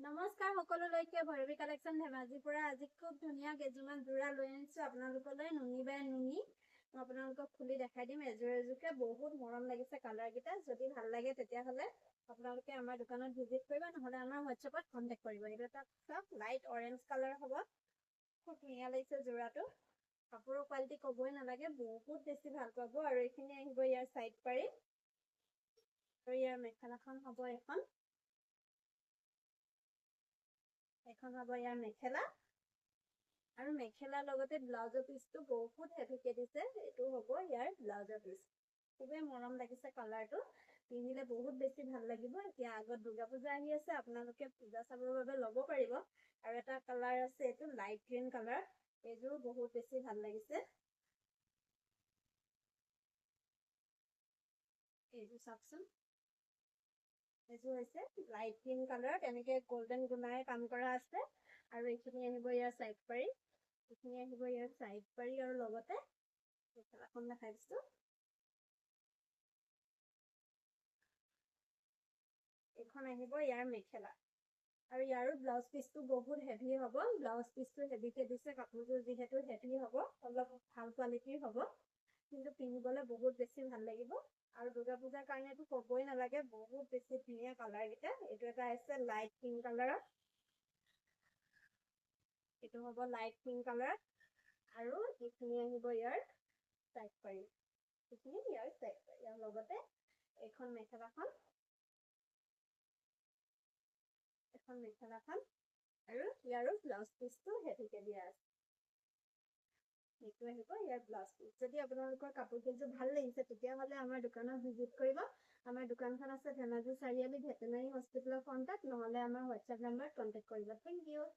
নমস্কাৰ সকলোলৈকে ভৈৰৱী কালেকশ্যন ধেমাজিৰ পৰা আজি খুব ধুনীয়া কেইযোৰমান যোৰা লৈ আনিছোঁ আপোনালোকলৈ নুনি বাই নুনি মই আপোনালোকক খুলি দেখাই দিম এযোৰ এযোৰকে বহুত মৰম লাগিছে কালাৰকেইটা যদি ভাল লাগে তেতিয়াহ'লে আপোনালোকে আমাৰ দোকানত ভিজিট কৰিব নহ'লে আমাৰ হোৱাটছএপত কণ্টেক্ট কৰিব এইটো এটা চাওক লাইট অৰেঞ্জ কালাৰ হ'ব খুব ধুনীয়া লাগিছে যোৰাটো কাপোৰৰ কোৱালিটি ক'বই নালাগে বহুত বেছি ভাল পাব আৰু এইখিনি আহিব ইয়াৰ চাইড পাৰি আৰু ইয়াৰ মেখেলাখন হ'ব এখন হ'ব ইয়াৰ মেখেলা আৰু মেখেলাৰ লগতে ব্লাউজৰ পিচটো বহুত হেভিকে দিছে এইটো হ'ব ইয়াৰ ব্লাউজৰ পিচ খুবেই মৰম লাগিছে কালাৰটো পিন্ধিলে বহুত বেছি ভাল লাগিব এতিয়া আগত দুৰ্গা পূজা আহি আছে আপোনালোকে পূজা চাবৰ বাবে ল'ব পাৰিব আৰু এটা কালাৰ আছে এইটো লাইট গ্ৰীণ কালাৰ এইযোৰো বহুত বেছি ভাল লাগিছে এইযোৰ চাওকচোন এইযোৰ হৈছে লাইট গ্ৰীণ কালাৰ তেনেকে গোল্ডেন গুণাৰে কাম কৰা আছে আৰু এইখিনি আহিব ইয়াৰ চাইড পাৰি এইখিনি আহিব ইয়াৰ চাইড পাৰি আৰু লগতে মেখেলাখন দেখাই দিছোঁ এইখন আহিব ইয়াৰ মেখেলা আৰু ইয়াৰো ব্লাউজ পিচটো বহুত হেভি হ'ব ব্লাউজ পিচটো হেভিকে দিছে কাপোৰযোৰ যিহেতু হেভি হ'ব অলপ ভাল কোৱালিটিৰ হ'ব কিন্তু পিন্ধিবলৈ বহুত বেছি ভাল লাগিব আৰু দুৰ্গা পূজাৰ কাৰণেতো ক'বই নালাগে বহুত বেছি ধুনীয়া কালাৰকেইটা এইটো এটা আছে লাইট পিংক কালাৰৰ এইটো হ'ব লাইট পিংক কালাৰ আৰু এইখিনি আহিব ইয়াৰ চাইড পাৰি এইখিনি ইয়াৰ চাইড পাৰি ইয়াৰ লগতে এইখন মেখেলাখন আৰু ইয়াৰো ব্লাউজ পিচটো হেভিকে দিয়া আছে এইটো আহিব ইয়াৰ ব্লাউজ পিচ যদি আপোনালোকৰ কাপোৰ কেইযোৰ ভাল লাগিছে তেতিয়াহ'লে আমাৰ দোকানত ভিজিট কৰিব আমাৰ দোকানখন আছে ধেমাজি চাৰিআলি ভেটেনাৰী হস্পিটেলৰ ফ্ৰণ্টত নহ'লে আমাৰ হোৱাটছএপ নাম্বাৰত কণ্টেক্ট কৰিব থেংক ইউ